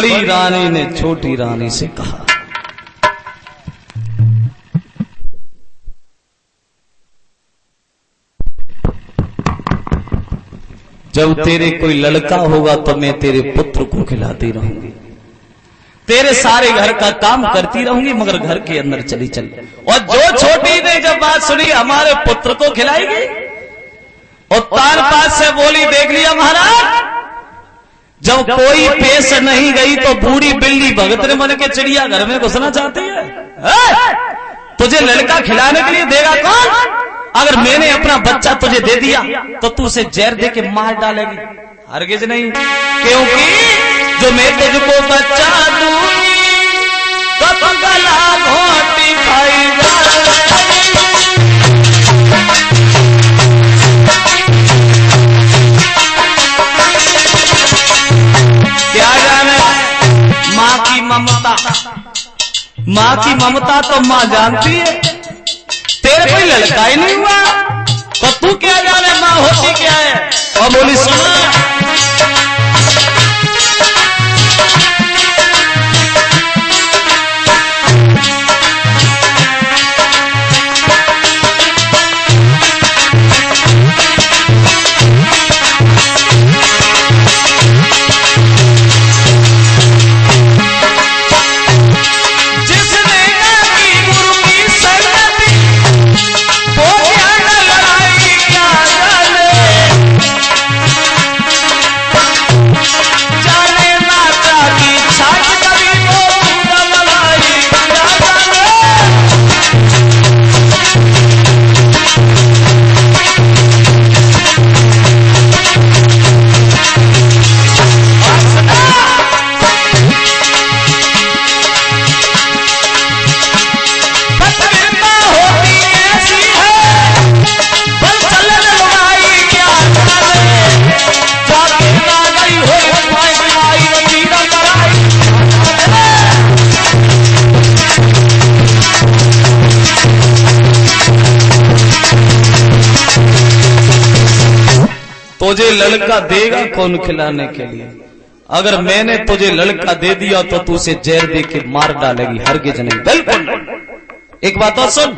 बड़ी रानी ने छोटी रानी से कहा, जब तेरे कोई लड़का होगा तो मैं तेरे पुत्र को खिलाती रहूंगी, तेरे सारे घर का काम करती रहूंगी, मगर घर के अंदर चली चल। और जो छोटी ने जब बात सुनी हमारे पुत्र को खिलाएगी, और तार पास से बोली, देख लिया महाराज, जब कोई पेश नहीं गई तो बूढ़ी बिल्ली भगत ने मन के चिड़िया घर में घुसना चाहती है। तुझे लड़का खिलाने के लिए देगा कौन? अगर मैंने अपना बच्चा तुझे दे दिया तो तू उसे जहर दे के मार डालेगी, हरगिज नहीं, क्योंकि जो मैं तुझको बच्चा दूंगी तो तू गला घोटी खाएगा। क्या जाने माँ की ममता, माँ की ममता तो माँ जानती है। तेरे कोई लड़का ही नहीं हुआ तो तू क्या जाने माँ होती क्या है। और बोली, सुना तुझे लड़का देगा कौन खिलाने के लिए? अगर मैंने तुझे लड़का दे दिया तो तू उसे जहर दे के मार डालेगी, हरगिज नहीं, बिल्कुल। एक बात और सुन,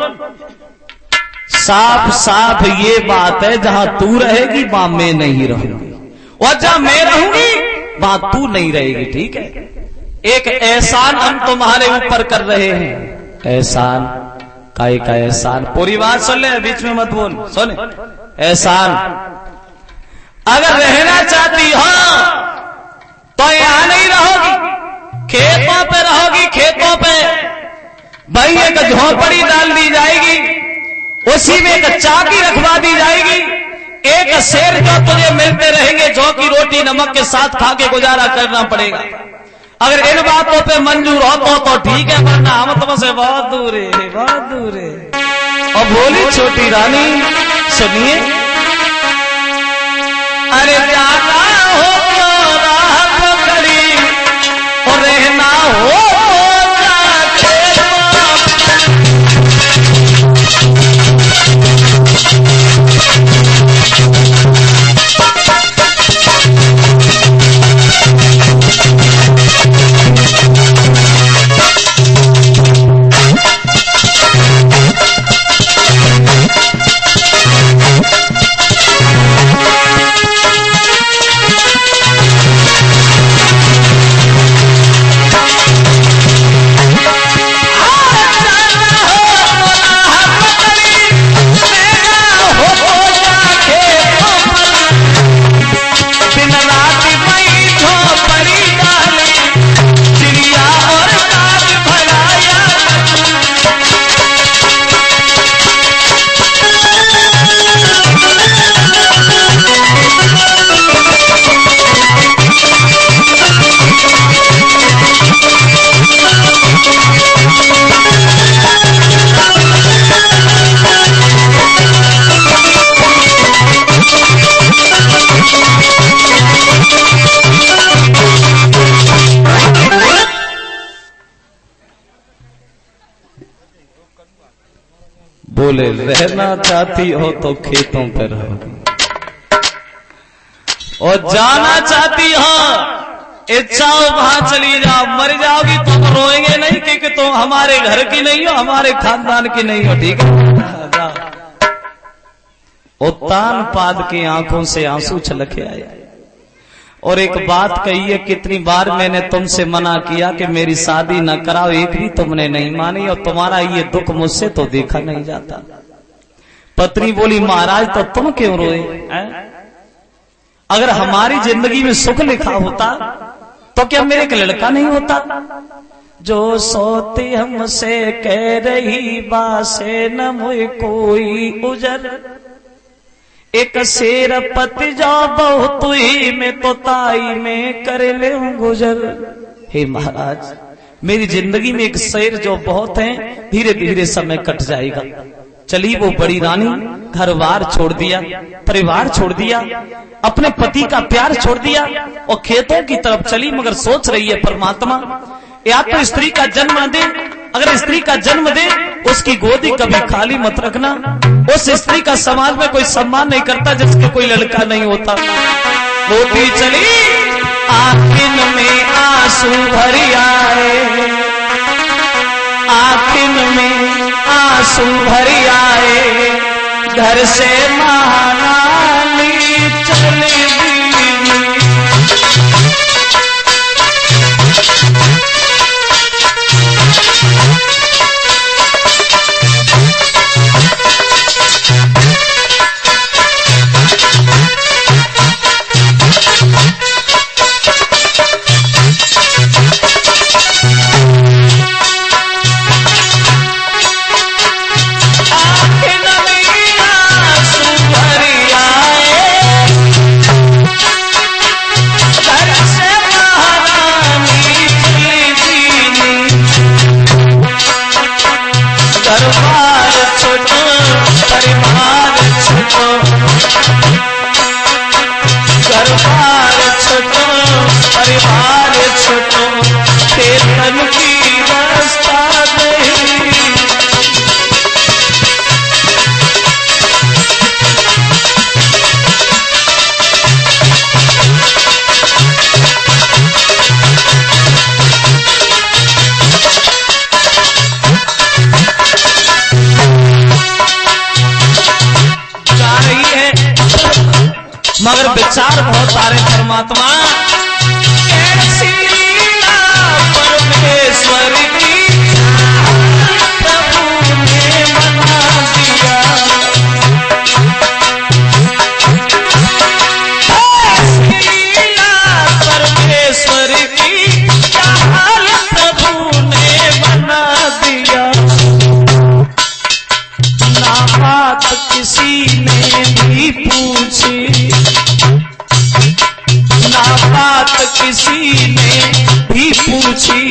साफ साफ ये बात है, जहां तू रहेगी वहां मैं नहीं रहूंगी, और जहां मैं रहूंगी वहां तू नहीं रहेगी, ठीक है? एक एहसान हम तुम्हारे ऊपर कर रहे हैं। एहसान काय का एहसान? पूरी बात सुन ले, बीच में मत बोल, सुन। एहसान, अगर रहना चाहती हो तो यहां नहीं रहोगी, खेतों पे रहोगी, खेतों पे। भाई एक झोपड़ी डाल दी जाएगी, उसी में एक चाकी रखवा दी जाएगी, एक शेर जो तुझे मिलते रहेंगे, जो की रोटी नमक के साथ खा के गुजारा करना पड़ेगा। अगर इन बातों पे मंजूर हो तो ठीक है, वरना हम तुमसे बहुत दूर है, बहुत दूर है। और बोली छोटी रानी, सुनिए, अरे जाना हो तो राह पकड़ी, और रहना हो बोले, रहना चाहती हो तो खेतों पर रहोगी, और जाना चाहती हो इच्छा हो वहां चली जाओ, मर जाओगी तो रोएंगे नहीं क्योंकि तुम हमारे घर की नहीं हो, हमारे खानदान की नहीं हो, ठीक है। उत्तान पाद की आंखों से आंसू छलके आए और एक बात कही है, कितनी बार मैंने तुमसे मना किया कि मेरी शादी न कराओ, एक भी तुमने नहीं मानी और तुम्हारा ये दुख मुझसे तो देखा नहीं जाता। पत्नी बोली महाराज तो तुम क्यों रोए? अगर हमारी जिंदगी में सुख लिखा होता तो क्या मेरे एक लड़का नहीं होता? जो सोती हमसे कह रही बासे न मुझे कोई उजर, एक शेर पति जाओ बहुत ही में तो ताई में कर ले गुजर। हे महाराज मेरी जिंदगी में एक शेर जो बहुत है, धीरे धीरे समय कट जाएगा। चली वो बड़ी रानी घर बार छोड़ दिया, परिवार छोड़ दिया, अपने पति का प्यार छोड़ दिया और खेतों की तरफ चली, मगर सोच रही है परमात्मा या तो स्त्री का जन्म न दे, अगर स्त्री का जन्म दे उसकी गोदी कभी खाली मत रखना। उस स्त्री का समाज में कोई सम्मान नहीं करता जिसके कोई लड़का नहीं होता। गोदी चली आखिन में आंसू भरी आए, आखिन में आंसू भरी आए, घर से महारानी चली गई। मगर विचार बहुत आ रहे परमात्मा, कैसी लीला परमेश्वर की प्रभु ने बना दिया। कैसी लीला परमेश्वर की हाल प्रभु ने बना दिया। ना बात किसी ने भी पूछी, ना बात किसी ने भी पूछी,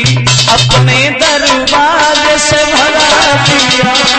अपने दरबार से भगा दिया।